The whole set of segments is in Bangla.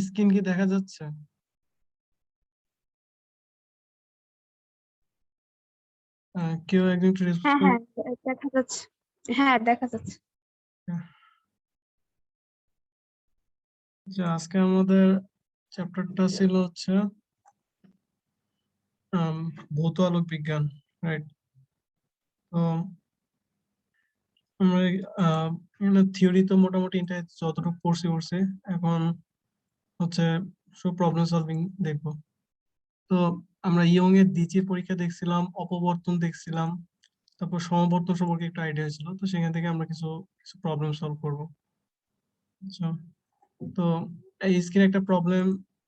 স্ক্রিন কি দেখা যাচ্ছে? কেউ একজন একটু রেসপন্স হ্যাঁ করুন। হ্যাঁ দেখা যাচ্ছে। হ্যাঁ দেখা যাচ্ছে। আজকে আমাদের চ্যাপ্টারটা ছিল হচ্ছে ভৌত আলোক বিজ্ঞান, রাইট? তো আমরা থিওরি তো মোটামুটি এটা যতটুকু পড়ছি এখন হচ্ছে সব প্রবলেম সলভিং দেখবো। তো আমরা ইয়ং এর দ্বিতীয় পরীক্ষা দেখছিলাম, অপবর্তন দেখছিলাম, তারপর সমবর্তন সম্পর্কে একটু আইডিয়া ছিল, তো সেখান থেকে আমরা কিছু কিছু প্রবলেম সলভ করবো। আচ্ছা, তো এই স্ক্রিনে একটা প্রবলেম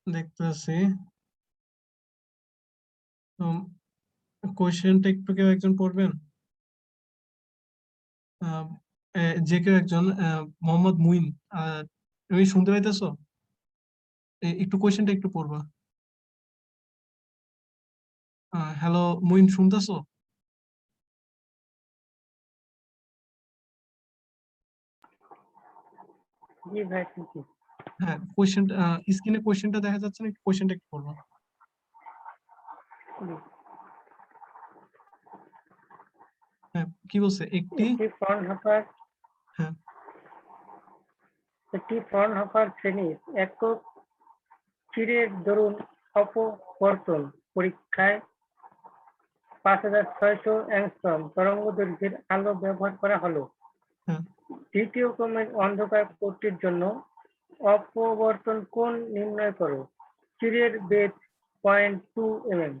দেখতেছি। তো কোয়েশ্চেনটা একটু কেউ একজন পড়বেন? আহ, যে কেউ একজন, মোহাম্মদ মুইন, তুমি শুনতে পাইতেছো? একটু কোয়েশ্চেনটা একটু পড়বা। হ্যালো মুইন, শুনতেছো? জি ভাই শুনছি। হ্যাঁ, কোয়েশ্চেনটা স্ক্রিনে কোয়েশ্চেনটা দেখা যাচ্ছে না, একটু কোয়েশ্চেনটা একটু পড়বা। হ্যাঁ, কি বলছে? একটি একটি ফ্রনহফার হ্যাঁ শ্রেণীর একক চিরের দরুন অপবর্তন পরীক্ষায় 5600 অ্যাংস্ট্রম তরঙ্গদৈর্ঘ্যের আলো ব্যবহার করা হলো। হ্যাঁ দ্বিতীয় ক্রমের অন্ধকার কোটটির জন্য অপবর্তন কোণ নির্ণয় করো। চিরের বেধ 0.2 mm।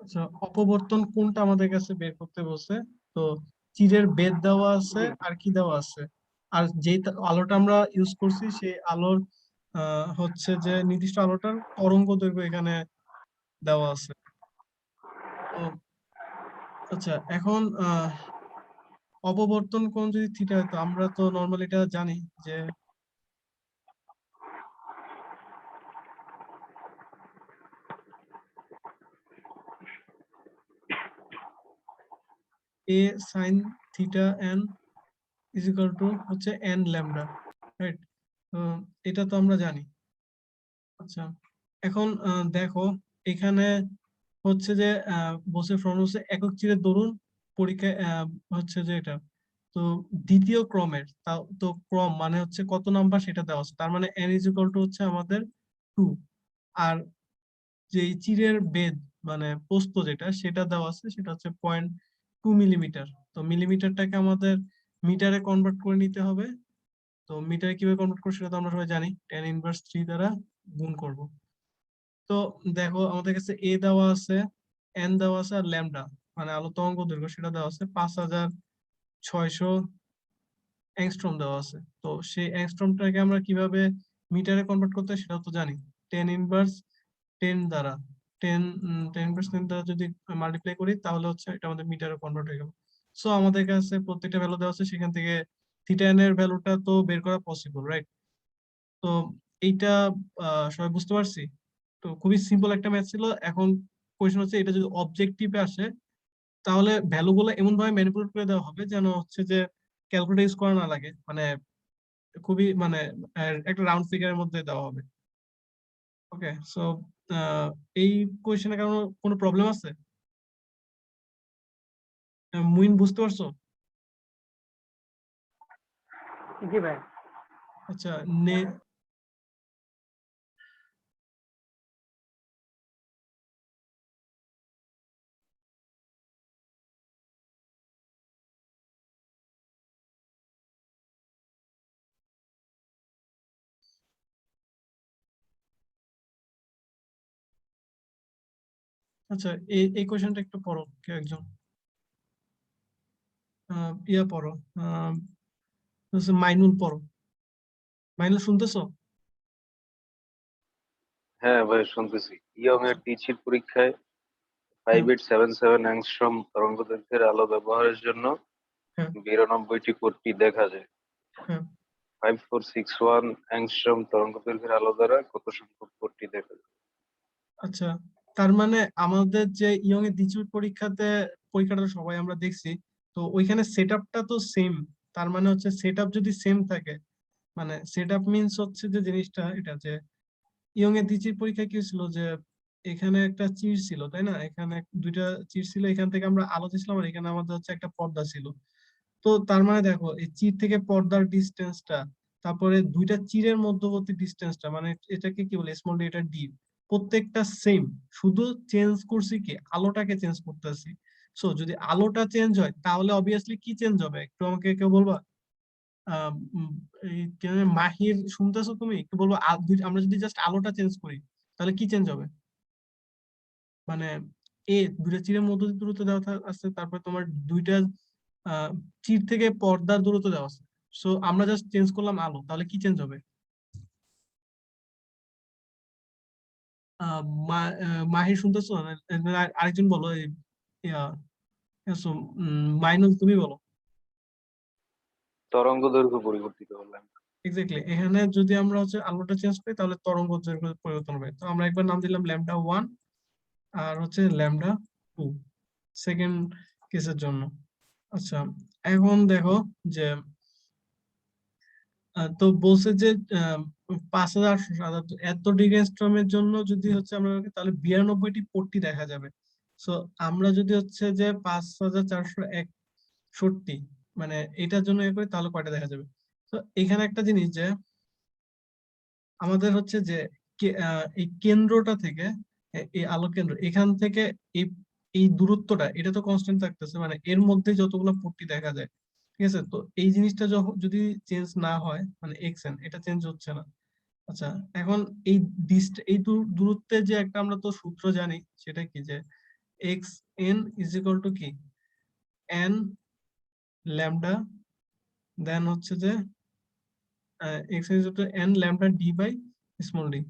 আচ্ছা, অপবর্তন কোনটা আমাদের কাছে বের করতে বলছে। তো চিরের বেদ দেওয়া আছে, জি আর কি দেওয়া আছে, আর যেই আলোটা আমরা ইউজ করছি সেই আলোর হচ্ছে যে নির্দিষ্ট আলোটার তরঙ্গ দৈর্ঘ্য এখানে দেওয়া আছে। তো আচ্ছা, এখন অপবর্তন কোণ যদি থিটা হয়, তো আমরা তো নর্মালি এটা জানি যে a sin theta n is equal to হচ্ছে n ল্যামডা, রাইট? তো এটা তো আমরা জানি। আচ্ছা, এখন দেখো এখানে হচ্ছে যে বসে ফ্রন্ট হচ্ছে একক চিরের দরুন পরীক্ষায় হচ্ছে যে এটা তো দ্বিতীয় ক্রমের, তাও তো ক্রম মানে হচ্ছে কত নাম্বার সেটা দেওয়া আছে, তার মানে n ইজ ইকুয়াল টু হচ্ছে আমাদের 2। আর যে চিরের বেদ মানে প্রস্থ যেটা সেটা দেওয়া আছে, সেটা হচ্ছে 0.2 মিলিমিটার। তো মিলিমিটারটাকে আমাদের মিটারে কনভার্ট করে নিতে হবে। তো মিটারে কিভাবে কনভার্ট করবো সেটা তো আমরা সবাই জানি, tan−3 দ্বারা গুণ করব। তো দেখো আমাদের কাছে এ দেওয়া আছে, এন দেওয়া আছে, আর ল্যামডা মানে আলো তরঙ্গ দৈর্ঘ্য সেটা দেওয়া আছে 5600 অ্যাংস্ট্রম দেওয়া আছে। তো সেই অ্যাংস্ট্রমটাকে আমরা কিভাবে মিটারে কনভার্ট করতে হয় সেটাও তো জানি, tan−10 দ্বারা, 10 দ্বারা যদি মাল্টিপ্লাই করি তাহলে হচ্ছে এটা আমাদের মিটারে কনভার্ট হয়ে গেল। সো আমাদের কাছে প্রত্যেকটা ভ্যালু দেওয়া আছে, সেখান থেকে থিটা এন এর ভ্যালুটা তো বের করা পসিবল, রাইট? তো এইটা সবাই বুঝতে পারছি। তো খুবই সিম্পল একটা ম্যাথ ছিল। এখন কোয়েশ্চেন হচ্ছে এটা যদি অবজেক্টিভে আসে তাহলে ভ্যালু গুলো এমন ভাবে ম্যানিপুলেট করে দেওয়া হবে যেন হচ্ছে যে ক্যালকুলেটর ইউজ করা না লাগে, মানে খুবই মানে একটা রাউন্ড ফিগারের মধ্যে দেওয়া হবে। ওকে, সো এই কোয়েশ্চেনের কারণে কোনো প্রবলেম আছে? মুইন, বুঝতে পারছো? জি ভাই। আচ্ছা, আচ্ছা, এই কোয়েশ্চেনটা একটু পড়ো কেউ একজন। ইয়া পড়ো, মাইনুল পড়ো। মাইনুল, শুনতেছো? হ্যাঁ ভাই শুনতেছি। ইয়ং আচ্ছা, এর টিচির পরীক্ষায় হ্যাঁ 5877 অ্যাংস্ট্রম তরঙ্গদৈর্ঘ্যের আলো ব্যবহারের জন্য হ্যাঁ 92টি কোটটি দেখা যায়। হ্যাঁ 5461 অ্যাংস্ট্রম তরঙ্গদৈর্ঘ্যের আলো দ্বারা কত সংখ্যক কোটটি দেখা যায়? আচ্ছা, তার মানে আমাদের যে ইয়ং এর দ্বিতীয় পরীক্ষাটা সবাই আমরা দেখছি, তো ওইখানে সেট আপটা তো সেম। তার মানে হচ্ছে সেট আপ যদি সেম থাকে মানে সেট আপ মিনস হচ্ছে যে জিনিসটা এটা যে ইয়ং এর দ্বিতীয় পরীক্ষায় কি ছিল যে এখানে একটা চির ছিল তাই না, এখানে দুইটা চির ছিল, এখান থেকে আমরা আলো দিয়েছিলাম আর এখানে আমাদের হচ্ছে একটা পর্দা ছিল। তো তার মানে দেখো এই চির থেকে পর্দার ডিস্টেন্সটা, তারপরে দুইটা চিরের মধ্যবর্তী ডিস্টেন্সটা, মানে এটাকে কি বলে স্মল ডি, এটা ডি, প্রত্যেকটা সেম, শুধু চেঞ্জ করছি কি আলোটাকে চেঞ্জ করতেছি। সো যদি আলোটা চেঞ্জ হয় তাহলে অবভিয়াসলি কি চেঞ্জ হবে একটু আমাকে কেউ বলবা? আহ উম, এই মাহির শুনতেছো তুমি একটু বলবো আমরা যদি জাস্ট আলোটা চেঞ্জ করি তাহলে কি চেঞ্জ হবে? মানে দুইটা চিরের মধ্যে দূরত্ব দেওয়া আছে, তারপর তোমার দুইটা চির থেকে পর্দার দূরত্ব দেওয়া আছে। সো আমরা জাস্ট চেঞ্জ করলাম আলো, তাহলে কি চেঞ্জ হবে? মাহির শুনতেছো? আরেকজন বলো এই মাইনুল তুমি বলো। তরঙ্গ দৈর্ঘ্য পরিবর্তিত হলাম। এক্স্যাক্টলি, এখানে যদি আমরা হচ্ছে আলোটা চেঞ্জ করি তাহলে তরঙ্গ দৈর্ঘ্য পরিবর্তন হবে। তো আমরা একবার নাম দিলাম λ1 আর হচ্ছে λ2 সেকেন্ড কেসের জন্য। আচ্ছা, এখন দেখো যে তো বলছে যে 5,800 এত ডিগ্রি অ্যাংস্ট্রমের জন্য যদি হচ্ছে আমরা রাখি, তাহলে 92টি পট্টি দেখা যাবে। সো আমরা যদি হচ্ছে যে 5,461, মানে এটার জন্য করি তাহলে কয়টা দেখা যাবে? তো এখানে একটা জিনিস যে আমাদের হচ্ছে যে এই কেন্দ্রটা থেকে এই আলো কেন্দ্র এখান থেকে এই এই দূরত্বটা এটা তো কনস্ট্যান্ট থাকতেছে, মানে এর মধ্যে যতগুলো পট্টি দেখা যায়, ঠিক আছে? তো এই জিনিসটা যখন যদি চেঞ্জ না হয়, মানে এক্স এন এটা চেঞ্জ হচ্ছে না। আচ্ছা, এখন এই এই দূরত্বের যে একটা আমরা তো সূত্র জানি, সেটা কি যে x n is equal to কি এন ল্যামডা, দেন হচ্ছে যে x is equal to n lambda d by small d.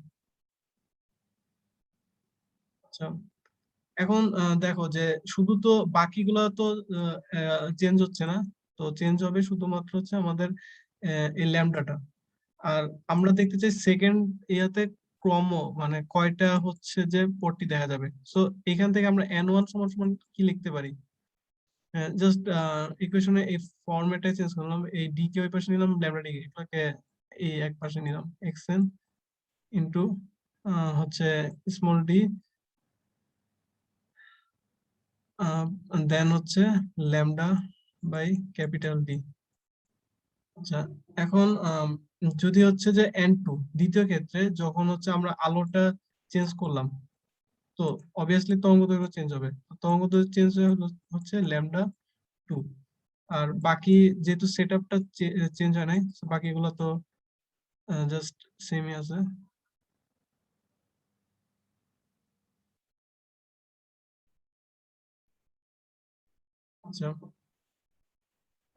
আচ্ছা, এখন দেখো যে শুধু তো বাকিগুলো তো চেঞ্জ হচ্ছে না, তো চেঞ্জ হবে শুধুমাত্র হচ্ছে আমাদের এই ল্যামডাটা। আর আমরা দেখতে চাই সেকেন্ড ইয়াতে ক্রম, মানে কয়টা হচ্ছে যে পট্টি দেখা যাবে। সো এখান থেকে আমরা n1 সমান সমান কি লিখতে পারি? জাস্ট ইকুয়েশনে এই ফরম্যাটে চেঞ্জ করলাম, এই ডি কে ওই পাশে নিলাম, ল্যামডা ডি এটাকে এই এক পাশে নিলাম, xn ইনটু হচ্ছে স্মল ডি, দেন হচ্ছে ল্যামডা বাই ক্যাপিটাল ডি। আচ্ছা, এখন যদি হচ্ছে যে n2 দ্বিতীয় ক্ষেত্রে যখন হচ্ছে আমরা আলোটা চেঞ্জ করলাম, তো অবভিয়াসলি তরঙ্গ দৈর্ঘ্য চেঞ্জ হবে। তো তরঙ্গ দৈর্ঘ্য চেঞ্জ হচ্ছে λ2। আর বাকি যেহেতু সেট আপটা চেঞ্জ হয় নাই, so বাকিগুলো তো জাস্ট সেমই আছে। আচ্ছা,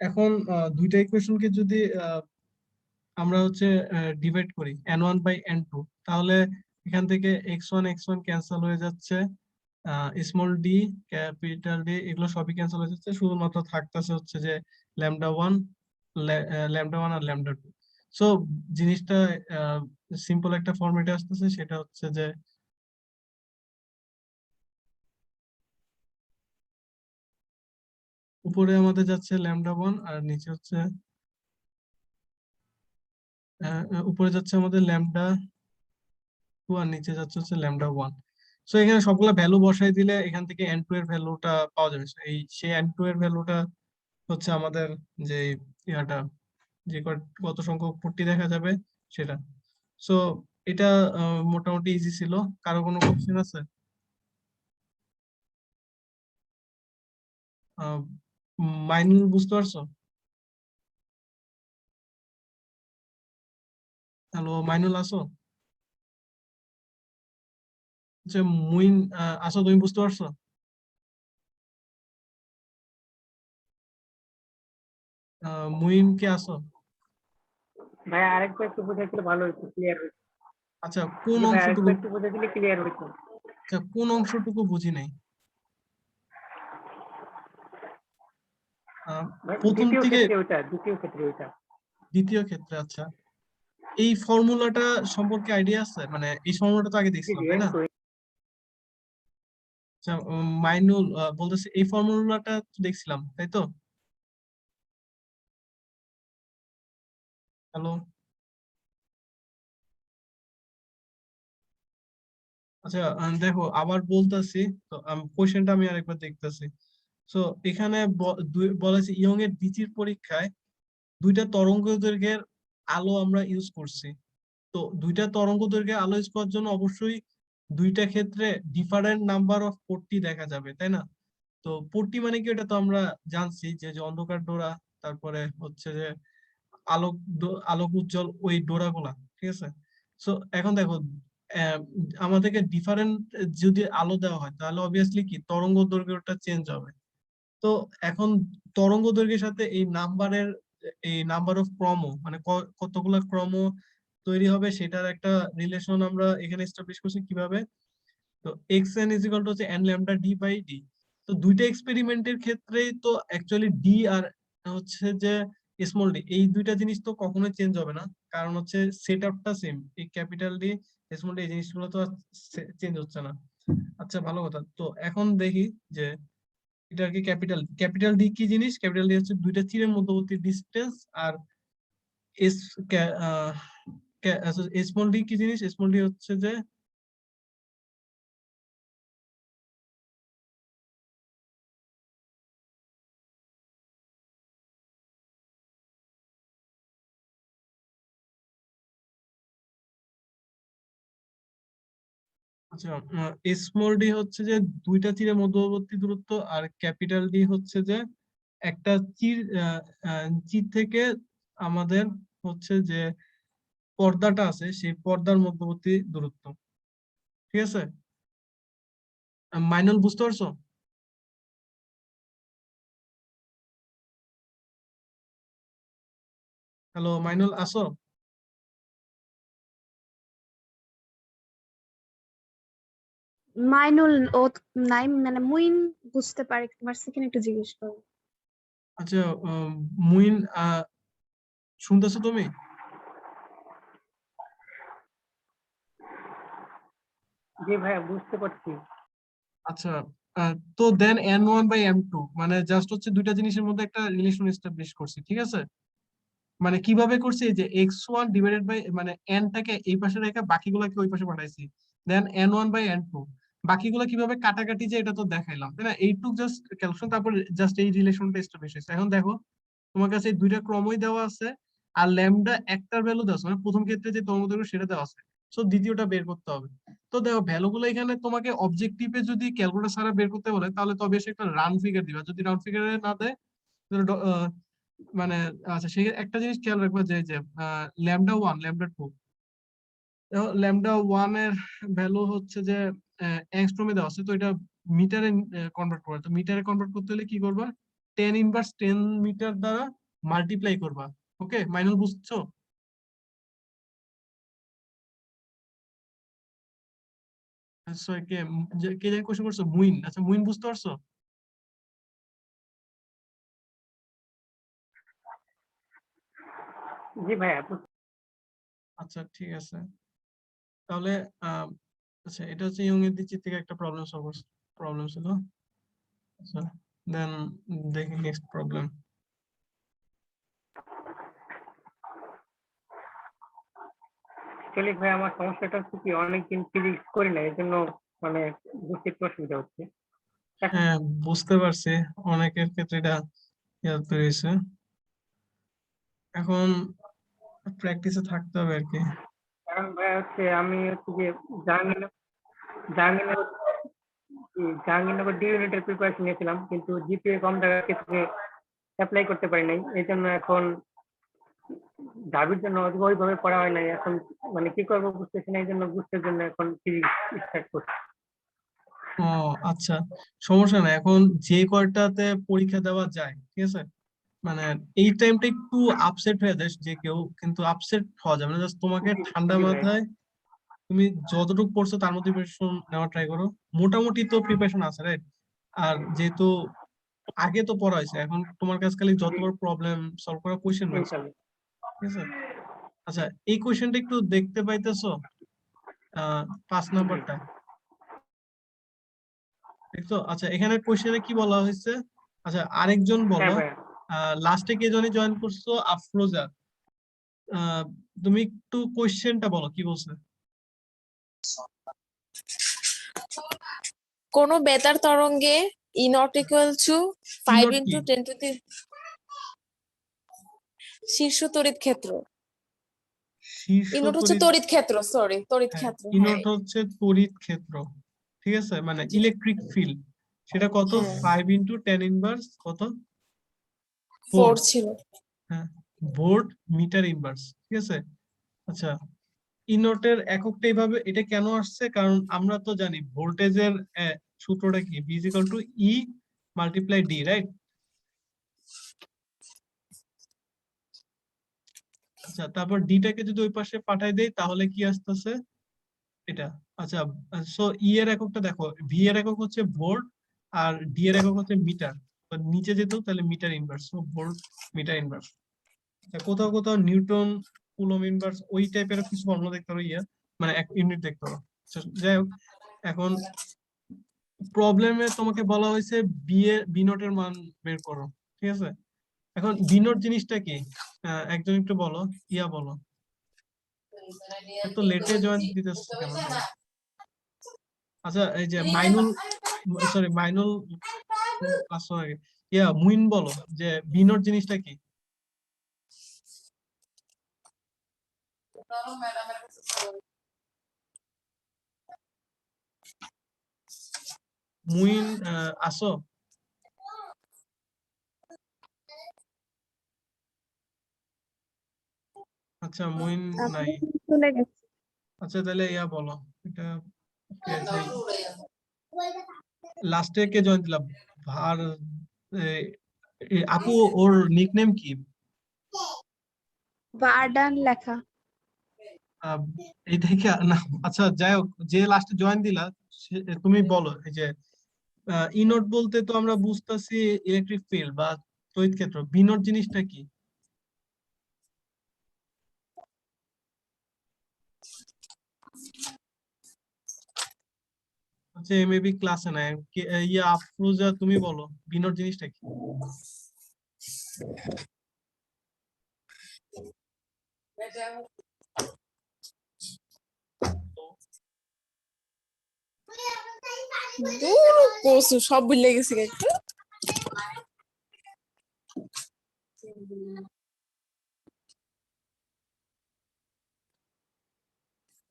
এখন দুইটা ইকুয়েশনকে যদি আমরা হচ্ছে ডিভাইড করি n1 বাই n2, তাহলে এখান থেকে x1 x1 ক্যান্সেল হয়ে যাচ্ছে, স্মল ডি ক্যাপিটাল ডি এগুলো সবই ক্যান্সেল হয়ে যাচ্ছে, শুধুমাত্র থাকতেছে হচ্ছে যে λ1 λ1 আর λ2। সো জিনিসটা সিম্পল একটা ফরম্যাটে আসতেছে, সেটা হচ্ছে যে উপরে আমাদের যাচ্ছে λ1 আর নিচে হচ্ছে উপরে যাচ্ছে আমাদের λ2 আর নিচে যাচ্ছে হচ্ছে λ1। সো এখানে সবগুলা ভ্যালু বসাই দিলে এখান থেকে n2 এর ভ্যালুটা পাওয়া যাবে। So সেই n2 এর ভ্যালুটা হচ্ছে আমাদের যে ইয়াটা, যে কত সংখ্যক পট্টি দেখা যাবে সেটা। সো এটা মোটামুটি ইজি ছিল। কারো কোনো কোশ্চেন আছে? আহ, মাইনুল বুঝতে পারছো? হ্যালো মাইনুল আসো? আচ্ছা মুইন আসো, তুমি বুঝতে পারছো? মুইন কে আসো? ভাই আরেকবার একটু বুঝাই দিলে ভালো হতো, ক্লিয়ার হতো। আচ্ছা কোন জি ভাই, অংশটুকু? আরেকবার একটু বুঝাই দিলে ক্লিয়ার হতো। আচ্ছা কোন অংশটুকু বুঝি নাই? আহ, ভাই প্রথম দ্বিতীয় থেকে ক্ষেত্রে ওইটা, দ্বিতীয় ক্ষেত্রে ওইটা। দ্বিতীয় ক্ষেত্রে। আচ্ছা, এই ফর্মুলাটা সম্পর্কে আইডিয়া আছে? মানে এই ফর্মুলাটা তো আগে জি দেখছিলাম জি, তাই না? একদম। আচ্ছা, মাইনুল বলতেছে এই ফর্মুলাটা দেখছিলাম তাই তো? হ্যালো। আচ্ছা দেখো আবার বলতেছি, তো কোশ্চেনটা আমি আরেকবার দেখতেছি। সো এখানে বলা আছে ইয়ং এর বিচির পরীক্ষায় দুইটা তরঙ্গ দৈর্ঘ্যের আলো আমরা ইউজ করছি। তো দুইটা তরঙ্গ দৈর্ঘ্যের আলো ইউজ করার জন্য অবশ্যই দুইটা ক্ষেত্রে ডিফারেন্ট নাম্বার অফ পট্টি দেখা যাবে, তাই না? তো পট্টি মানে কি, এটা তো আমরা জানছি যে যে অন্ধকার ডোরা, তারপরে হচ্ছে যে আলোক উজ্জ্বল ওই ডোরাগুলা, ঠিক আছে? সো এখন দেখো আহ, আমাদেরকে ডিফারেন্ট যদি আলো দেওয়া হয় তাহলে অবভিয়াসলি কি তরঙ্গ দৈর্ঘ্যটা চেঞ্জ হবে। তো এখন তরঙ্গ দৈর্ঘ্যের সাথে এই নাম্বার অফ ক্রম, মানে কতগুলা ক্রম তৈরি হবে সেটার একটা রিলেশন আমরা এখানে এস্টাবলিশ করছি কিভাবে। তো x n is equal to হচ্ছে n lambda d by d. তো দুইটা এক্সপেরিমেন্টের ক্ষেত্রেই তো অ্যাকচুয়ালি ডি আর হচ্ছে যে স্মল ডি, এই দুইটা জিনিস তো কখনোই চেঞ্জ হবে না, কারণ হচ্ছে সেট আপটা সেম। এই ক্যাপিটাল ডি স্মল ডি এই জিনিসগুলো তো চেঞ্জ হচ্ছে না। আচ্ছা ভালো কথা। তো এখন দেখি যে এটা আর কি ক্যাপিটাল ডি কি জিনিস। ক্যাপিটাল ডি হচ্ছে দুইটা তীরের মধ্যবর্তী ডিস্টেন্স। আর এস স্মল ডি কি জিনিস? স্মল ডি হচ্ছে যে আচ্ছা স্মল ডি হচ্ছে যে দুইটা তীরের মধ্যবর্তী দূরত্ব, আর ক্যাপিটাল ডি হচ্ছে যে একটা চির থেকে আমাদের হচ্ছে যে পর্দাটা আছে সেই পর্দার মধ্যবর্তী দূরত্ব, ঠিক আছে? মাইনুল বুঝতে পারছো? হ্যালো মাইনুল, আসো? মাইনুল ও নাই, মানে মুইন বুঝতে পারি, তোমার সেখানে একটু জিজ্ঞেস করো। আচ্ছা মুইন শুনতেছো তুমি? জি ভাইয়া, বুঝতে পারছি। আচ্ছা তো দেন n1/m2 মানে জাস্ট হচ্ছে দুইটা জিনিসের মধ্যে একটা রিলেশন এস্টাবলিশ করছি, ঠিক আছে? মানে কিভাবে করছি, এই যে x1 ডিভাইডেড বাই মানে n টাকে এই পাশে রেখে বাকিগুলোকে ওই পাশে পাঠাইছি, দেন n1/n2। বাকিগুলো কিভাবে কাটাকাটি যে এটা তো দেখাইলাম, তাই না? এইটুক জাস্ট ক্যালকুলেশন, তারপর জাস্ট এই রিলেশনটা এস্টাবলিশ হয়েছে। এখন দেখো তোমার কাছে এই দুইটা ক্রমই দেওয়া আছে, আর ল্যামডা একটার ভ্যালু দেওয়া আছে, মানে প্রথম ক্ষেত্রে যে তরঙ্গ দৈর্ঘ্য সেটা দেওয়া আছে। সো দ্বিতীয়টা বের করতে হবে। তো দেখো ভ্যালুগুলো এখানে তোমাকে অবজেক্টিভে যদি ক্যালকুলেটর ছাড়া বের করতে বলে তাহলে তো অবশ্যই একটা রাউন্ড ফিগার দিবা। যদি রাউন্ড ফিগারে না দেয় তাহলে মানে আচ্ছা সেই একটা জিনিস খেয়াল রাখবা যে ল্যামডা 1 ল্যামডা 2, ল্যামডা 1 এর ভ্যালু হচ্ছে যে অ্যাংস্ট্রমে দেওয়া আছে, তো এটা মিটারে কনভার্ট করা। তো মিটারে কনভার্ট করতে হলে কি করবা, 10 মিটার দ্বারা মাল্টিপ্লাই করবা। ওকে মাইনুল, বুঝছো? সরি কে জানি কোশ্চেন করছো, মুইন। আচ্ছা মুইন বুঝতে পারছো? জি ভাইয়া, আচ্ছা ঠিক আছে। তাহলে আহ আচ্ছা এটা হচ্ছে ইয়ং এর দিক থেকে একটা প্রবলেম ছিল। আচ্ছা দেন দেখি নেক্সট প্রবলেম। অ্যাকচুয়ালি ভাই আমার সমস্যাটা হচ্ছে কি, অনেকদিন ফিজিক্স করি না, এই জন্য মানে বুঝতে একটু অসুবিধা হচ্ছে। হ্যাঁ বুঝতে পারছি, অনেকের ক্ষেত্রে এটা হেল্প হয়েছে। এখন প্র্যাকটিসে থাকতে হবে আর কি। কারণ ভাই হচ্ছে আমি হচ্ছে যে জাহাঙ্গীরনগর জাহাঙ্গীরনগর জাহাঙ্গীরনগর ডি ইউনিটের প্রিপারেশন নিয়েছিলাম, কিন্তু জিপিএ কম থাকার ক্ষেত্রে অ্যাপ্লাই করতে পারি নাই। এই জন্য এখন ঢাবির জন্য ওইভাবে পড়া হয় নাই। এখন মানে কি করবো বুঝতেছি না, এই জন্য বুঝতে জন্য এখন ফিজিক্স স্টার্ট করছি। ও আচ্ছা, সমস্যা নাই। এখন যে কয়টাতে পরীক্ষা দেওয়া যায়, ঠিক আছে, মানে এই টাইমটা একটু আপসেট হয়ে যায় যে কেউ, কিন্তু আপসেট হওয়া যাবে না। জাস্ট তোমাকে ঠান্ডা জি ভাই। মাথায় তুমি যতটুকু পড়ছো তার মধ্যে প্রিপারেশন নেওয়া ট্রাই করো। মোটামুটি তো প্রিপারেশন আছে, রাইট? আর যেহেতু আগে তো পড়া হয়েছে, এখন তোমার কাছে খালি জি, যতবার প্রবলেম সলভ করা কোয়েশ্চেন রয়েছে, ইনশাল্লাহ। ঠিক আছে? আচ্ছা এই কোয়েশ্চেনটা একটু দেখতে পাইতেছো 5 নাম্বারটা, দেখছো? আচ্ছা এখানে কোয়েশ্চেনে কি বলা হয়েছে? আচ্ছা আরেকজন হ্যাঁ বলো, ভাইয়া। লাস্টে কে জনি জয়েন করছো? আফরোজা। তুমি একটু কোয়েশ্চেনটা বলো কি বলছে। কোন বেতার তরঙ্গে E not equal to 5 E0 into কি? 10 টু দি শীর্ষ তড়িৎ ক্ষেত্র। শীর্ষ ই নট হচ্ছে তড়িৎ, তড়িৎ ক্ষেত্র, সরি তড়িৎ হ্যাঁ ক্ষেত্র, E0 হ্যাঁ হচ্ছে তড়িৎ ক্ষেত্র, ঠিক আছে, মানে জি। ইলেকট্রিক ফিল্ড, সেটা কত? হ্যাঁ 5 ইন্টু 10 ইনভার্স কত? 4 4, ছিল। হ্যাঁ, ভোল্ট মিটার ইনভার্স, ঠিক আছে। আচ্ছা, ই নটের এককটা এইভাবে এটা কেন আসছে, কারণ আমরা তো জানি ভোল্টেজের সূত্রটা কি, V is equal to E multiply D, right? আচ্ছা, তারপর ডিটাকে যদি ওই পাশে পাঠাই দেই তাহলে কি আসতেছে এটা। আচ্ছা, সো ই এর এককটা দেখো, ভি এর একক হচ্ছে ভোল্ট আর ডি এর একক হচ্ছে মিটার, তো নিচে যেত তাহলে metre inverse, so volt metre inverse. কোথাও কোথাও নিউটন কুলম ইনভার্স ওই টাইপের কিছু ফর্মুলা দেখতে পারো, মানে এক ইউনিট দেখতে পারো। আচ্ছা, যাই হোক, এখন প্রবলেমে তোমাকে বলা হয়েছে বি নোটের মান বের করো, ঠিক আছে। এখন বি নোট জিনিসটা কি, একজন একটু বলো, বলো। এত লেটে জয়েন দিতেছে কেন তুমি? আচ্ছা, এই যে মাইনুল, সরি মাইনুল আসো আগে, মুইন বলো যে বি নোট জিনিসটা কি? মুইন আসো? আচ্ছা, মুইন নাই। আপনি চলে গেছে। আচ্ছা, তাহলে বলো এটা, লাস্টে কে জয়েন দিলাম, ভার, এ, আপু ওর নিকনেম কি? বারডান লেখা। আহ, এইটাই কি না? আচ্ছা, যাই হোক, যে লাস্টে জয়েন দিলা তুমি বলো, এই যে ই নোট বলতে তো আমরা বুঝতেছি ইলেকট্রিক ফিল্ড বা তড়িৎ ক্ষেত্র, বি নোট জিনিসটা কি? আচ্ছা, মেবি ক্লাসে নাই, আফরোজা তুমি বলো বি নোট জিনিসটা কি? দূর কসু সব ভুলে গেছি একটু।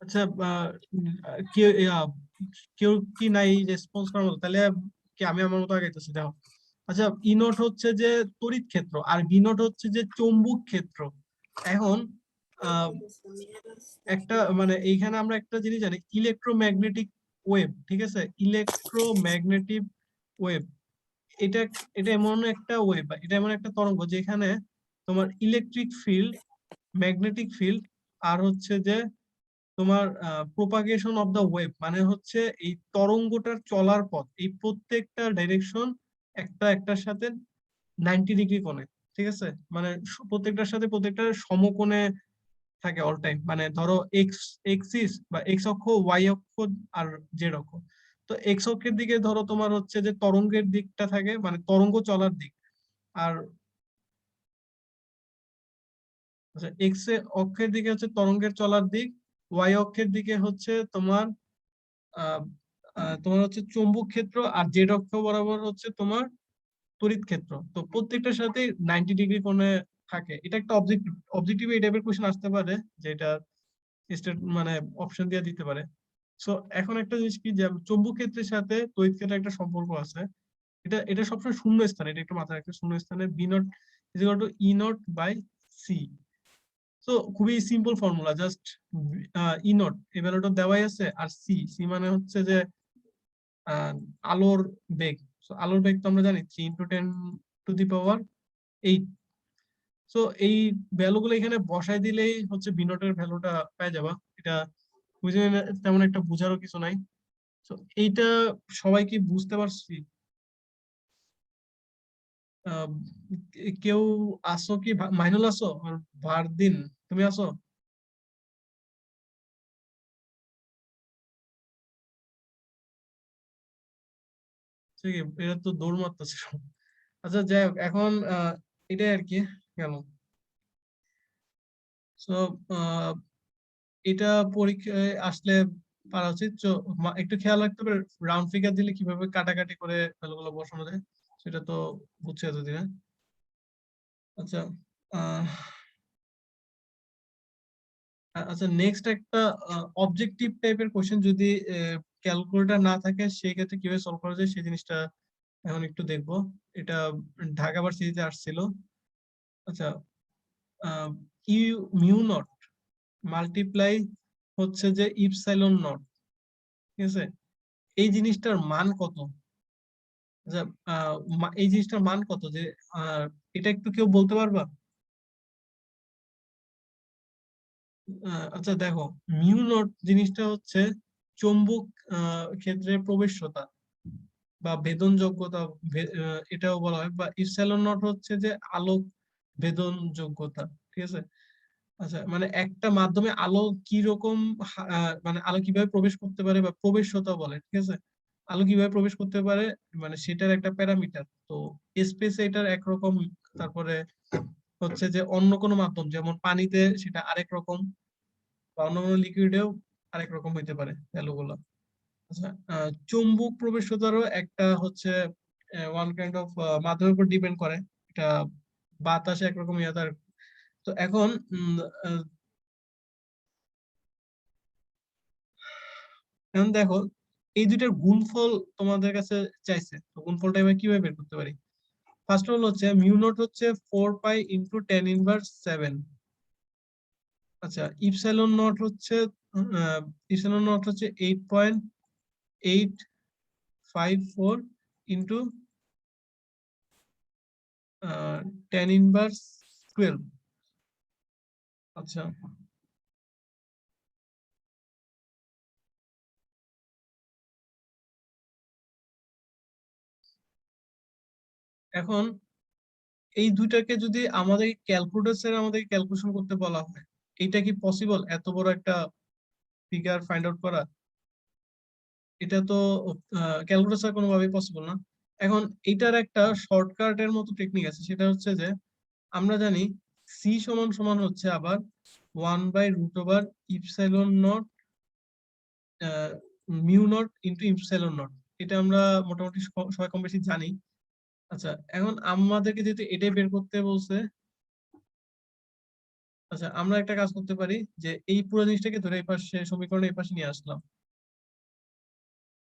আচ্ছা, কেউ কেউ কি নাই রেসপন্স করার মতো, তাহলে কি আমি আমার মতো আগাইতেছি, দেখো। আচ্ছা, ই নোট হচ্ছে যে তড়িৎ ক্ষেত্র আর বি নোট হচ্ছে যে চৌম্বক ক্ষেত্র। এখন আহ, একটা মানে এইখানে আমরা একটা জিনিস জানি, ইলেকট্রোম্যাগনেটিক ওয়েভ, ঠিক আছে, ইলেকট্রোম্যাগনেটিক ওয়েভ, এটা এটা এমন একটা ওয়েভ, এটা এমন একটা তরঙ্গ যেখানে তোমার ইলেকট্রিক ফিল্ড, ম্যাগনেটিক ফিল্ড, আর হচ্ছে যে তোমার প্রোপাগেশন অফ দা ওয়েভ, মানে হচ্ছে এই তরঙ্গটার চলার পথ, এই প্রত্যেকটা ডাইরেকশন একটা একটার সাথে 90 ডিগ্রি কোণে, ঠিক আছে, মানে প্রত্যেকটার সাথে প্রত্যেকটা সমকোণে থাকে অল টাইম, মানে ধরো এক্স এক্সিস বা এক্স অক্ষ, ওয়াই অক্ষ আর জেড অক্ষ। তো এক্স অক্ষের দিকে ধরো তোমার হচ্ছে যে তরঙ্গের দিকটা থাকে, মানে তরঙ্গ চলার দিক, আর এক্স অক্ষের দিকে হচ্ছে তরঙ্গের চলার দিক, ওয়াই অক্ষের দিকে হচ্ছে তোমার আহ তোমার হচ্ছে চৌম্বক ক্ষেত্র, আর জেড অক্ষ বরাবর হচ্ছে তোমার তড়িৎ ক্ষেত্র। তো প্রত্যেকটার সাথে 90 ডিগ্রি কোণে থাকে। এটা একটা অবজেক্টিভ এই টাইপের কোশ্চেন আসতে পারে, যেটা মানে অপশন দিয়ে দিতে পারে। সো এখন একটা জিনিস কি, যে চৌম্বক ক্ষেত্রের সাথে তড়িৎ ক্ষেত্রের একটা সম্পর্ক আছে, এটা এটা সবসময় শূন্য স্থানে, এটা একটু মাথায় রাখতে, শূন্য স্থানে B naught is equal to E naught by C. তো খুবই simple formula, just E naught এই ভ্যালুটা দেওয়াই আছে, আর সি, সি মানে হচ্ছে যে আলোর বেগ। আলোর বেগ তো আমরা জানি 3 × 10⁸। সো এই ভ্যালুগুলো এখানে বসাই দিলেই হচ্ছে বি নটের ভ্যালুটা পেয়ে যাবা। এটা বুঝে তেমন একটা বোঝারও কিছু নাই। তো এইটা সবাই কি বুঝতে পারছি? আহ, কেউ আসো কি, মাইনুল আসো আর ভারদিন তুমি আসো? ঠিক আছে, এটা তো দৌড় মারতেছে সব। আচ্ছা, যাই হোক, এখন এটাই আর কি গেল। সো এটা পরীক্ষায় আসলে পারা উচিত। একটু খেয়াল রাখতে হবে রাউন্ড ফিগার দিলে কিভাবে কাটাকাটি করে ভ্যালুগুলো বসানো যায়, সেটা তো বুঝছে এতদিনে। আচ্ছা আহ আচ্ছা নেক্সট একটা অবজেক্টিভ টাইপের কোশ্চেন যদি ক্যালকুলেটর না থাকে সেই ক্ষেত্রে কিভাবে সলভ করা যায় সেই জিনিসটা এখন একটু দেখবো। এটা ঢাকা ভার্সিটিতে আসছিল। আচ্ছা ইউ মিউ নট মাল্টিপ্লাই হচ্ছে যে ইপসাইলন নট, ঠিক আছে? এই জিনিসটার মান কত? আচ্ছা এই জিনিসটার মান কত যে এটা একটু কেউ বলতে পারবা? আচ্ছা দেখো, মিউ নট জিনিসটা হচ্ছে চৌম্বক ক্ষেত্রে প্রবেশ্যতা বা ভেদন যোগ্যতা, এটাও বলা হয়। বা ইপসাইলন নট হচ্ছে যে আলোক ভেদন যোগ্যতা, ঠিক আছে? আচ্ছা মানে একটা মাধ্যমে আলো কি রকম মানে আলো কিভাবে প্রবেশ করতে পারে বা প্রবেশ্যতা বলে, ঠিক আছে? আলো কিভাবে প্রবেশ করতে পারে মানে সেটার একটা প্যারামিটার। তো স্পেসে এটার একরকম, তারপরে হচ্ছে যে অন্য কোনো মাধ্যম যেমন পানিতে সেটা আরেক রকম, বা অন্য কোনো লিকুইডেও আরেক রকম হইতে পারে ভ্যালুগুলো। আচ্ছা চুম্বক প্রবেশ্যতারও একটা হচ্ছে ওয়ান কাইন্ড অফ মাধ্যমের উপর ডিপেন্ড করে। এটা বাতাসে একরকম ইয়াদার। তো এখন আহ, এখন দেখো এই দুইটার গুণফল তোমাদের কাছে চাইছে, তো গুণফলটা এবার কিভাবে বের করতে পারি? ফার্স্ট অফ অল হচ্ছে মিউ নট হচ্ছে 4 পাই ইনটু টেন ইনভার্স 7। আচ্ছা ইপসাইলন নট হচ্ছে 8.854 ইনটু টেন ইনভার্স 12। আচ্ছা এখন এই দুইটাকে যদি আমাদের ক্যালকুলেটর আমাদের ক্যালকুলেশন করতে বলা হয়, এটা কি পসিবল এত বড় একটা ফিগার ফাইন্ড আউট করা? এটা তো ক্যালকুলেটর ছাড়া কোনোভাবেই পসিবল না। এখন এটার একটা শর্টকাটের মতো টেকনিক আছে, সেটা হচ্ছে যে আমরা জানি সি সমান সমান হচ্ছে আবার 1/√ওভার epsilon naught mu naught into epsilon naught. এটা আমরা মোটামুটি সবাই কম বেশি জানি। আচ্ছা এখন আমাদেরকে যেহেতু এটাই বের করতে বলছে, আচ্ছা আমরা একটা কাজ করতে পারি যে এই পুরো জিনিসটাকে ধরে এই পাশে সমীকরণে এই পাশে নিয়ে আসলাম।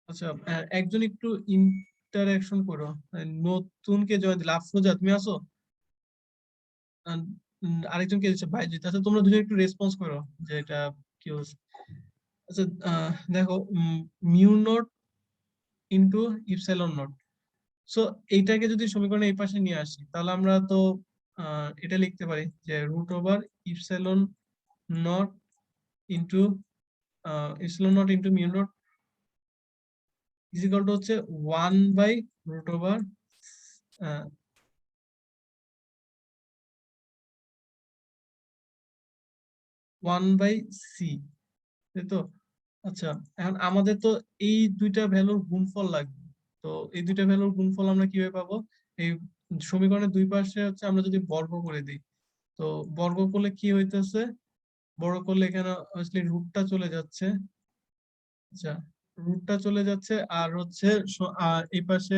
আচ্ছা একজন একটু ইন্টারেকশন করো, নতুন কে জয়েন দিলে আফরোজা তুমি আছো? আহ, আরেকজনকে দিচ্ছে বাইজিৎ। আচ্ছা তোমরা দুজন একটু রেসপন্স করো যে এটা কি হচ্ছে। আচ্ছা দেখো mu naught into epsilon not. So এইটাকে যদি সমীকরণে এই পাশে নিয়ে আসি তাহলে আমরা তো এটা লিখতে পারি যে √over epsilon not into mu not is equal to হচ্ছে 1/√ওভার 1/c, তাই তো? আচ্ছা এখন আমাদের তো এই দুইটা ভ্যালুর গুণফল লাগবে। তো এই দুইটা ভ্যালুর গুণফল আমরা কিভাবে পাবো? এই সমীকরণের দুই পাশে হচ্ছে আমরা যদি বর্গ করে দিই, তো বর্গ করলে কি হইতেছে? বড় করলে এখানে আসলে রুটটা চলে যাচ্ছে। আচ্ছা রুটটা চলে যাচ্ছে আর হচ্ছে এই পাশে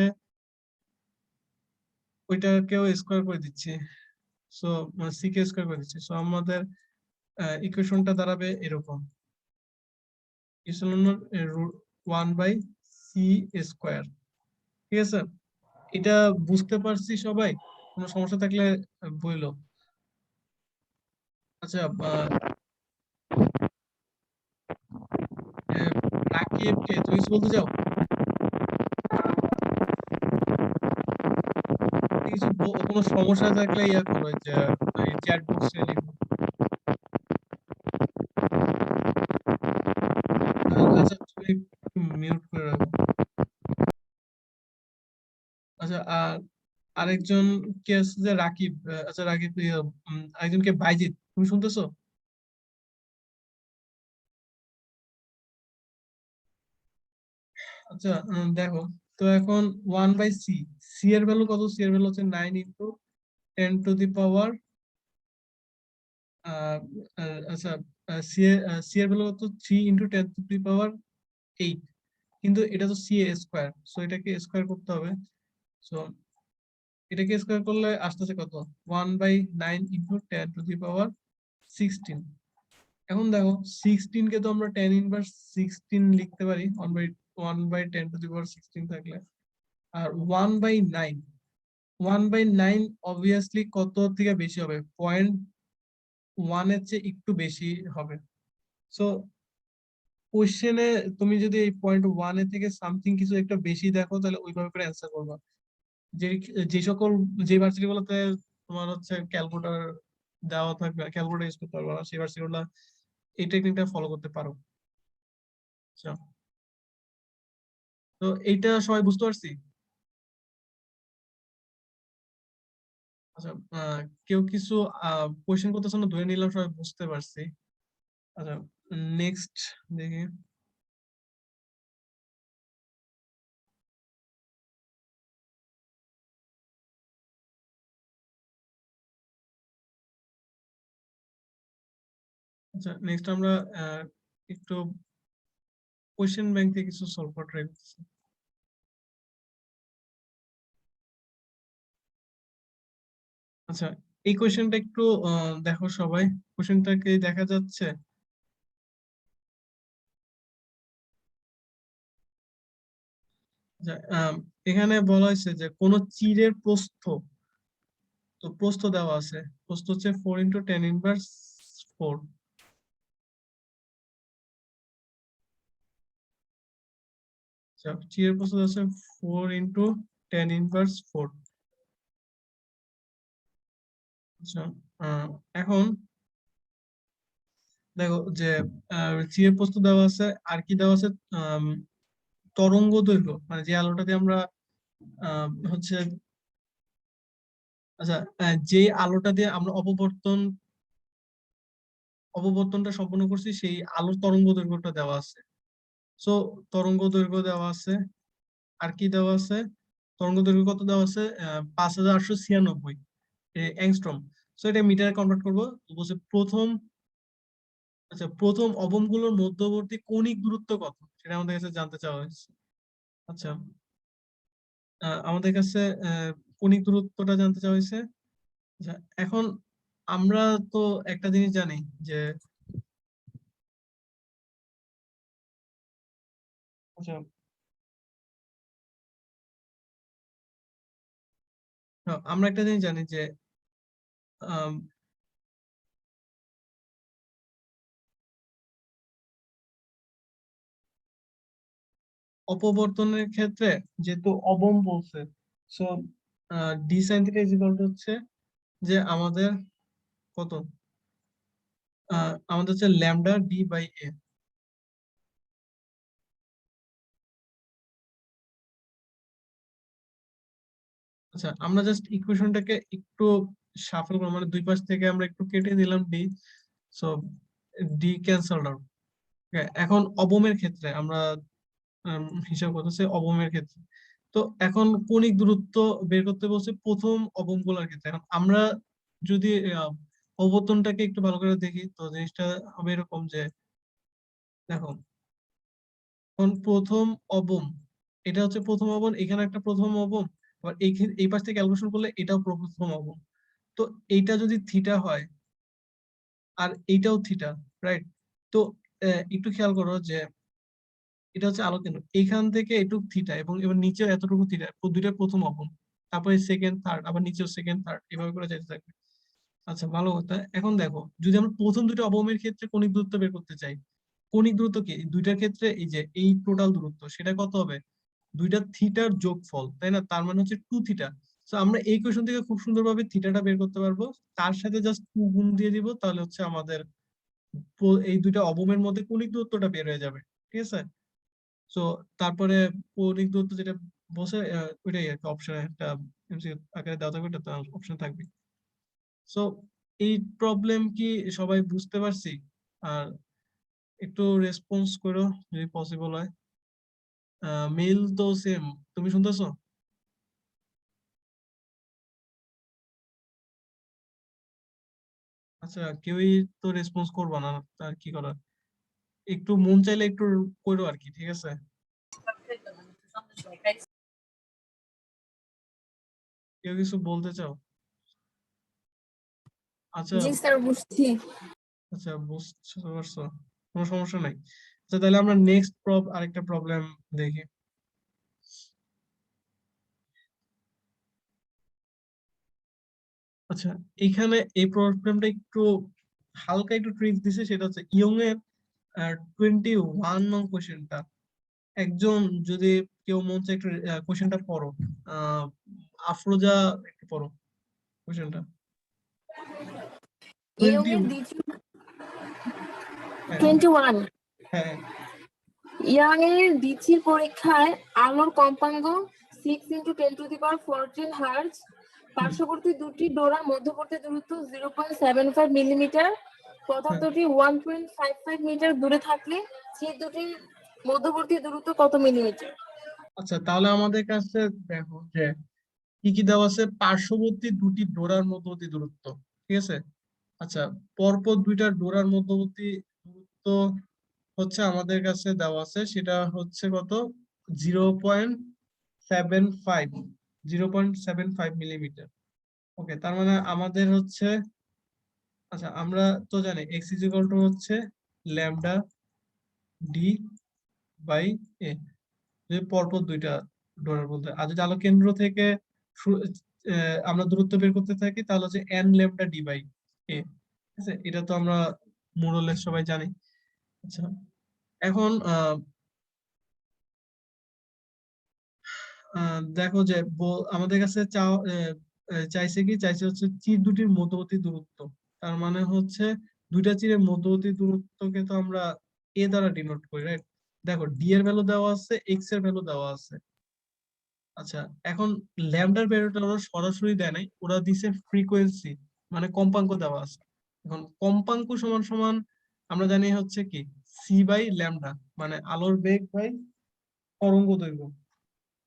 ওইটাকেও স্কোয়ার করে দিচ্ছি। সো সি কে স্কোয়ার করে দিচ্ছি। সো আমাদের ইকুয়েশনটা দাঁড়াবে এরকম, ইপসিলন নট 1/c স্কোয়ার, ঠিক আছে? এটা বুঝতে পারছি সবাই? কোনো সমস্যা থাকলে বইলো। আচ্ছা রাকিব কে তুমি কিছু বলতে চাও? কিছু কোনো সমস্যা থাকলে ইয়া করো যে চ্যাট বক্সে লিখো। আচ্ছা তুমি মিউট করে রাখো। আচ্ছা আরেকজন কে আছে যে রাকিব, আচ্ছা রাকিব আরেকজনকে বাইজিৎ, তুমি শুনতেছো? আচ্ছা দেখো, তো এখন 1/c, সি এর ভ্যালু কত? সি এর ভ্যালু হচ্ছে 9 ইন্টু 10⁻, আচ্ছা সি এর ভ্যালু কত? 3 ইন্টু 10⁻ 8, কিন্তু এটা তো সি এ স্কোয়ার, সো এটাকে স্কোয়ার করতে হবে। সো এটাকে স্কোয়ার করলে আসতেছে কত, 1/9 ইন্টু 10⁻16। এখন দেখো 16 কে তো আমরা tan ইনভার্স 16 লিখতে পারি 1/10⁻16 থাকলে। আর 1/9, 1/9 অবভিয়াসলি কত থেকে বেশি হবে, 0.1 এর চেয়ে একটু বেশি হবে। সো কোশ্চেনে তুমি যদি এই 0.1 এর থেকে সামথিং কিছু একটা বেশি দেখো তাহলে ওইভাবে করে অ্যান্সার করবা। যে যে সকল যে ভার্সিটি গুলোতে তোমার হচ্ছে ক্যালকুলেটর দেওয়া থাকবে, ক্যালকুলেটর ইউজ করতে পারবে না, সেই ভার্সিটি গুলো এই টেকনিকটা ফলো করতে পারো। আচ্ছা, তো এইটা সবাই বুঝতে পারছি। আচ্ছা, কেউ কিছু কোয়েশ্চেন করতেছে না, ধরে নিলাম সবাই বুঝতে পারছি। আচ্ছা, নেক্সট দেখি। আচ্ছা, নেক্সট আমরা একটু কোয়েশ্চেন ব্যাংক থেকে কিছু সলভ করার ট্রাই করতেছি। আচ্ছা, এই কোয়েশ্চেনটা একটু দেখো সবাই, কোয়েশ্চেনটাকে দেখা যাচ্ছে। আচ্ছা, এখানে বলা হয়েছে যে কোন চিরের প্রস্থ, তো প্রস্থ দেওয়া আছে, প্রস্থ হচ্ছে 4 × 10⁻4। আচ্ছা, চিরের প্রস্থ আছে 4 × 10⁻4। আচ্ছা, এখন দেখো যে চিরের প্রস্থ দেওয়া আছে, আর কি দেওয়া আছে, তরঙ্গ দৈর্ঘ্য, মানে যে আলোটা দিয়ে আমরা হচ্ছে, আচ্ছা, যে আলোটা দিয়ে আমরা অপবর্তনটা সম্পন্ন করছি সেই আলোর তরঙ্গ দৈর্ঘ্যটা দেওয়া আছে। সো তরঙ্গ দৈর্ঘ্য দেওয়া আছে, আর কি দেওয়া আছে, তরঙ্গ দৈর্ঘ্য কত দেওয়া আছে, 5896 অ্যাংস্ট্রম। সো এটা মিটারে কনভার্ট করবো। বলছে প্রথম, আচ্ছা, প্রথম অবমগুলোর মধ্যবর্তী কৌণিক দূরত্ব কত, সেটা আমাদের কাছে জানতে চাওয়া হয়েছে। আচ্ছা, আমাদের কাছে কৌণিক দূরত্বটা জানতে চাওয়া হয়েছে। আচ্ছা, এখন আমরা তো একটা জিনিস জানি যে, আচ্ছা, আমরা একটা জিনিস জানি যে আম, অপবর্তনের ক্ষেত্রে যেহেতু অবম বলছে, so D sine theta is equal to হচ্ছে যে আমাদের কত, আমাদের হচ্ছে λd/a। আচ্ছা, আমরা জাস্ট ইকুয়েশনটাকে একটু শাফল করলাম, মানে দুই পাশ থেকে আমরা একটু কেটে দিলাম D. So D cancel out. এখন অবমের ক্ষেত্রে আমরা হিসাব করতেছি অবমের ক্ষেত্রে। তো এখন কৌণিক দূরত্ব বের করতে বলছে প্রথম অবম গুলার ক্ষেত্রে। এখন আমরা যদি অবতনটাকে একটু ভালো করে দেখি তো জিনিসটা হবে এরকম যে, দেখো এখন প্রথম অবম, এটা হচ্ছে প্রথম অবম, এখানে একটা প্রথম অবম, আবার এই পাশ থেকে ক্যালকুলেশন করলে এটাও প্রথম অবম। তো এইটা যদি থিটা হয় আর এইটাও থিটা, রাইট? তো একটু খেয়াল করো যে এটা হচ্ছে আলো কেন্দ্র, এখান থেকে এটুকু থিটা এবং এবার নিচেও এতটুকু থিটা, দুইটা প্রথম অবম, তারপরে সেকেন্ড থার্ড, আবার নিচেও সেকেন্ড থার্ড, এভাবে করে যেতে থাকবে। আচ্ছা, ভালো কথা। এখন দেখো যদি আমরা প্রথম দুটো অবমের ক্ষেত্রে কণিক দূরত্ব বের করতে চাই, কণিক দূরত্ব কি, এই দুইটার ক্ষেত্রে এই যে এই টোটাল দূরত্ব সেটা কত হবে, দুইটা থিটার যোগফল, তাই না? তার মানে হচ্ছে 2θ। তো আমরা এই কোয়েশন থেকে খুব সুন্দরভাবে থিটাটা বের করতে পারবো, তার সাথে জাস্ট 2 গুণ দিয়ে দিব, তাহলে হচ্ছে আমাদের এই দুইটা অবমের মধ্যে কণিক দূরত্বটা বের হয়ে যাবে। ঠিক আছে? তো তারপরে কৌণিক দূরত্ব যেটা বসে, ওইটাই একটা অপশন, একটা MCQ আকারে দেওয়া থাকবে, এটা অপশন থাকবে। সো এই প্রবলেম কি সবাই বুঝতে পারছি? আর একটু রেসপন্স করো যদি পসিবল হয়। মেইল তো সেম, তুমি শুনতেছো? আচ্ছা, কেউই তো রেসপন্স করবা না, তার কি করার। একটু মন চাইলে একটু করো আর কি, ঠিক আছে? কেউ কিছু বলতে চাও? আচ্ছা জি স্যার, বুঝছি। আচ্ছা, বুঝতে পারছো, কোনো সমস্যা নাই। আচ্ছা তাহলে আমরা নেক্সট আরেকটা প্রবলেম দেখি। আচ্ছা, এখানে এই প্রবলেমটা একটু হালকা একটু ট্রিক দিছে, সেটা হচ্ছে ইয়ং এর 21 নং কোশ্চেনটা। একজন যদি কেউ মন চায় একটু কোশ্চেনটা পড়ো, আফরোজা একটু পড়ো কোশ্চেনটা। ইয়ং 20, এর দ্বিতীয় হ্যাঁ 21। হ্যাঁ ইয়াং এর দ্বিতীয় পরীক্ষায় আলোর কম্পাঙ্ক 6 × 10⁻14 হার্জ, পার্শ্ববর্তী দুটি ডোরার মধ্যবর্তী দূরত্ব 0.75 মিলিমিটার, পদার্থটি 1.55 মিটার দূরে থাকলে সেই দুটির মধ্যবর্তী দূরত্ব কত মিলিমিটার? আচ্ছা, তাহলে আমাদের কাছে দেখো যে কি কি দেওয়া আছে, পার্শ্ববর্তী দুটি ডোরার মধ্যবর্তী দূরত্ব, ঠিক আছে? আচ্ছা, পরপর দুইটা ডোরার মধ্যবর্তী দূরত্ব হচ্ছে আমাদের কাছে দেওয়া আছে, সেটা হচ্ছে কত, 0.75, 0.75 মিলিমিটার। ওকে, তার মানে আমাদের হচ্ছে, আচ্ছা আমরা তো জানি এক্স ইজ ইকুয়াল টু হচ্ছে ল্যামডা ডি বাই এ, যে পরপর দুইটা ডোরার বলতে, আর যদি আলো কেন্দ্র থেকে আমরা দূরত্ব বের করতে থাকি তাহলে হচ্ছে এন ল্যামডা ডি বাই এ, ঠিক আছে? এটা তো আমরা মোরলেস সবাই জানি। আচ্ছা, এখন দেখো যে আমাদের কাছে চাইছে কি, চাইছে হচ্ছে চির দুটির মধ্যবর্তী দূরত্ব। তার মানে হচ্ছে দুইটা চিরের মধ্যবর্তী দূরত্বকে তো আমরা এ দ্বারা ডিনোট করি, রাইট? দেখো ডি এর ভ্যালু দেওয়া আছে, এক্স এর ভ্যালু দেওয়া আছে। আচ্ছা, এখন ল্যামডার ভ্যালুটা ওরা সরাসরি দেয় নাই, ওরা দিছে ফ্রিকোয়েন্সি, মানে কম্পাঙ্ক দেওয়া আছে। এখন কম্পাঙ্ক সমান সমান আমরা জানি হচ্ছে কি সি বাই ল্যামডা, মানে আলোর বেগ বাই তরঙ্গ দৈর্ঘ্য।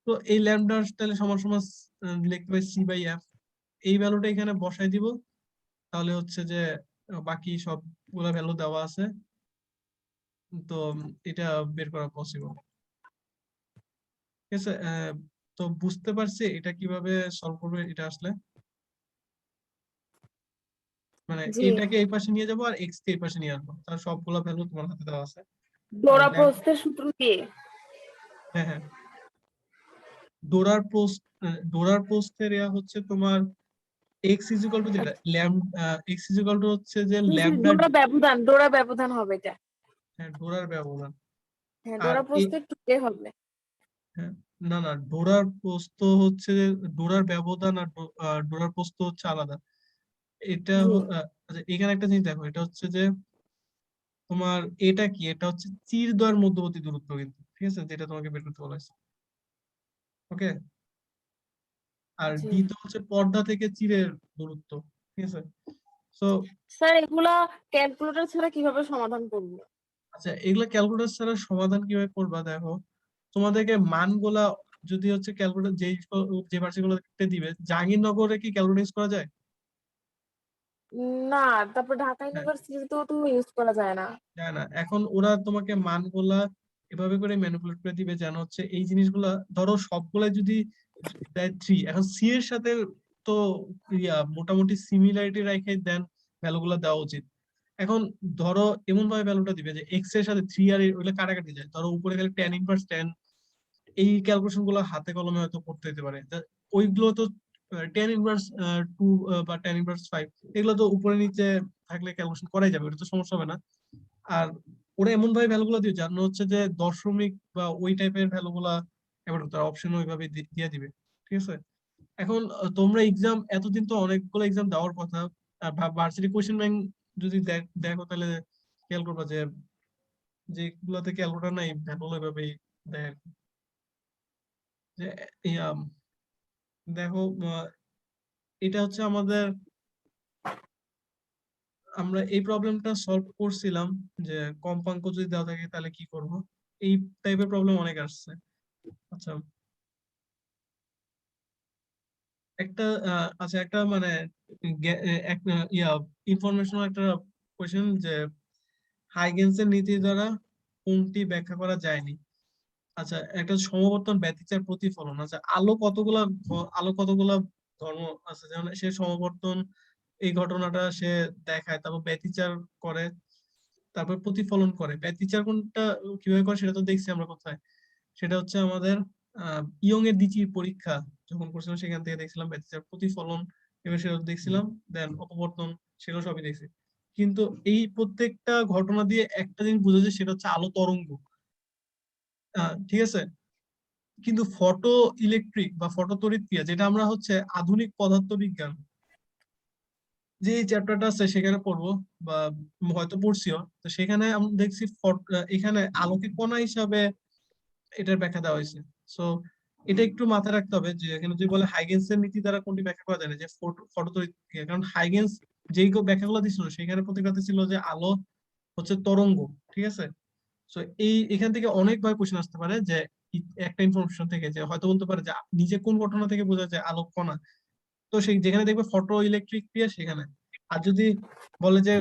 তো এই ল্যামডা তাহলে সমান সমান লিখতে পারি সি বাই এফ। এই ভ্যালুটা এখানে বসাই দিব, তাহলে হচ্ছে যে বাকি সবগুলা ভ্যালু দেওয়া আছে, তো এটা বের করা পসিবল। ঠিক আছে, তো বুঝতে পারছি এটা কিভাবে সলভ করবে এটা আসলে, মানে জি। এটাকে এই পাশে নিয়ে যাবো আর এক্স কে এই পাশে নিয়ে আসবো, তার সবগুলা ভ্যালু তোমার হাতে দেওয়া আছে। আর ডোরা প্রস্থের সূত্র কি? হ্যাঁ হ্যাঁ, ডোরার প্রস্থের এরিয়া হচ্ছে তোমার এক্স ইজ ইকুয়াল টু যেটা এক্স ইজ ইকুয়াল টু হচ্ছে যে ল্যামডা, ডোরা ব্যবধান হবে এটা। হ্যাঁ ডোরার ব্যবধান। হ্যাঁ, আর ডোরা প্রস্থের টুকে হবে। হ্যাঁ, না না, ডোরার প্রস্থ হচ্ছে ডোরার ব্যবধান আর ডোরার প্রস্থ হচ্ছে আলাদা। এটা জি। আচ্ছা, এখানে একটা জিনিস দেখো, এটা হচ্ছে যে তোমার এটা কি, এটা হচ্ছে চিরদ্বয়ের মধ্যবর্তী দূরত্ব কিন্তু, ঠিক আছে, যেটা তোমাকে বের করতে বলা হয়েছে। ওকে, আর জি ডি তো হচ্ছে পর্দা থেকে চিরের দূরত্ব, ঠিক আছে? সো স্যার, এগুলা ক্যালকুলেটর ছাড়া কিভাবে সমাধান করবো? আচ্ছা, এগুলা ক্যালকুলেটর ছাড়া সমাধান কিভাবে করবা, দেখো তোমাদেরকে মানগুলা যদি হচ্ছে ক্যালকুলেটর যে ভার্সিগুলোতে দিবে, জাহাঙ্গীরনগরে কি ক্যালকুলেট ইউজ করা যায়? না, তারপর ঢাকা হ্যাঁ, ইউনিভার্সিটিতেও তো ইউজ করা যায় না। যায় না। এখন ওরা তোমাকে মানগুলা এভাবে করে ম্যানিপুলেট করে দিবে যেন হচ্ছে এই জিনিসগুলা, ধরো সবগুলা যদি দেয় 3, এখন সি এর সাথে তো মোটামুটি সিমিলারিটি রেখে দেন ভ্যালুগুলো দেওয়া উচিত। এখন ধরো এমন ভাবে ভ্যালুটা দিবে যে এক্স এর সাথে 3 আর ওগুলো কাটাকাটি যায়, ধরো উপরে গেলে tan ইনভার্স tan, এই ক্যালকুলেশন গুলো হাতে কলমে হয়তো করতে হতে পারে, ওইগুলো তো tan ইনভার্স 2 বা tan ইনভার্স 5, এগুলো তো উপরে নিচে থাকলে ক্যালকুলেশন করাই যাবে, ওটা তো সমস্যা হবে না। আর ওরা এমন ভাবে ভ্যালু গুলো দিয়ে জানো হচ্ছে যে দশমিক বা ওই টাইপের ভ্যালু গুলা এবার তার অপশন ওইভাবে দিয়ে দিবে, ঠিক আছে? এখন তোমরা এক্সাম এতদিন তো অনেকগুলো এক্সাম দেওয়ার কথা, ভার্সিটি কোশ্চেন ব্যাংক যদি দেখো তাহলে খেয়াল করবা যে যেগুলোতে ক্যালকুলেটর নাই ভ্যালু ওইভাবেই দেয় আর কি। যে ইয়া, দেখো এটা হচ্ছে আমাদের, আমরা এই প্রবলেমটা সলভ করছিলাম যে কম্পাঙ্ক যদি দেওয়া থাকে তাহলে কি করব, এই টাইপের প্রবলেম অনেক আসছে। আচ্ছা, একটা আচ্ছা একটা মানে একটা ইনফরমেশনাল একটা কোয়েশ্চেন, যে হাইগেন্সের নীতি দ্বারা কোনটি ব্যাখ্যা করা যায়নি। আচ্ছা, একটা সমবর্তন ব্যতিচার প্রতিফলন। আচ্ছা, আলো কতগুলা ধর্ম আছে, যেমন সে সমবর্তন এই ঘটনাটা সে দেখায়, তারপর ব্যতিচার করে, তারপর প্রতিফলন করে। ব্যতিচার কোনটা কিভাবে করে সেটা তো দেখছি আমরা কোথায়, সেটা হচ্ছে আমাদের ইয়ং এর দ্বিতীয় পরীক্ষা যখন করছিলাম সেখান থেকে দেখছিলাম ব্যতিচার, প্রতিফলন এবার সেটা দেখছিলাম, দেন অপবর্তন, সেটাও সবই দেখছি। কিন্তু এই প্রত্যেকটা ঘটনা দিয়ে একটা জিনিস বোঝা যায়, সেটা হচ্ছে আলো তরঙ্গ। ঠিক আছে, কিন্তু ফটো ইলেকট্রিক বা ফটো তড়িৎক্রিয়া, যেটা আমরা হচ্ছে আধুনিক পদার্থবিজ্ঞান যে চ্যাপ্টারটা আছে সেখানে পড়বো বা হয়তো পড়ছিও, তো সেখানে আমরা দেখছি এখানে আলোকে কণা হিসাবে এটার ব্যাখ্যা দেওয়া হয়েছে। সো এটা একটু মাথায় রাখতে হবে যে এখানে যদি বলে হাইগেন্সের নীতি দ্বারা কোনটি ব্যাখ্যা করা যায় না, যে ফটো তড়িৎক্রিয়া, কারণ হাইগেন্স যেই ব্যাখ্যাগুলো দিছিল সেখানে প্রতিক্রিয়া ছিল যে আলো হচ্ছে তরঙ্গ। ঠিক আছে, সো এখান থেকে অনেকবার কোশ্চেন আসতে পারে যে একটা ইনফরমেশন থেকে, যে হয়তো বলতে পারে যে নিচে কোন ঘটনা থেকে বোঝা যায় আলো কণা, তো সেই যেখানে দেখবে ফটো ইলেকট্রিক ক্রিয়া সেখানে। আর যদি বলে যে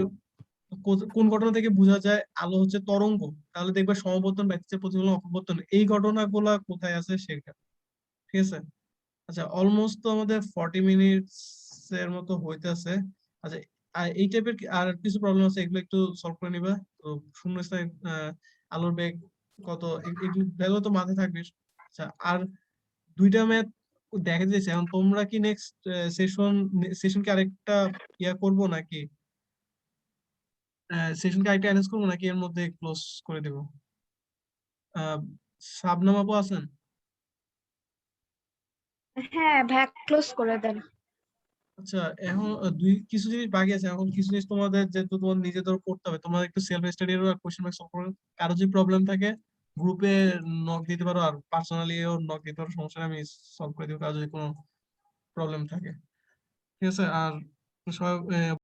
কোন ঘটনা থেকে বোঝা যায় আলো হচ্ছে তরঙ্গ, তাহলে দেখবে সমবর্তন, ব্যতিচার, প্রতিফলন, অপবর্তন এই ঘটনাগুলা কোথায় আছে সেটা। ঠিক আছে, আচ্ছা অলমোস্ট তো আমাদের 40 মিনিটস এর মতো হইতেছে। আচ্ছা, আর এই টাইপের আর কিছু প্রবলেম আছে, এগুলো একটু সলভ করে নিবা। তো শূন্যস্থান আলোর বেগ কত, এগুলো ভ্যালু তো মাথায় থাকবে। আচ্ছা, আর দুইটা ম্যাথ দেখা যাচ্ছে। এখন তোমরা কি নেক্সট সেশন কি আরেকটা করবো নাকি, সেশন কি আরেকটা অ্যারেঞ্জ করবো নাকি এর মধ্যে ক্লোজ করে দেবো? শাবনাম আপু আছেন? হ্যাঁ ভাইয়া, ক্লোজ করে দেন। আচ্ছা, এখন কিছু জিনিস বাকি আছে। এখন কিছু জিনিস তোমাদের যেহেতু তোমার নিজেদের করতে হবে, তোমার একটু সেলফ স্টাডি আর কোশ্চেন ব্যাংক সলভ করো। কারো যদি প্রবলেম থাকে গ্রুপে নক দিতে পারো, আর পার্সোনালিও নক দিতে পারো, সমস্যা নেই, আমি সলভ করে দেবো কারো যদি কোনো প্রবলেম থাকে। ঠিক আছে, আর সবাই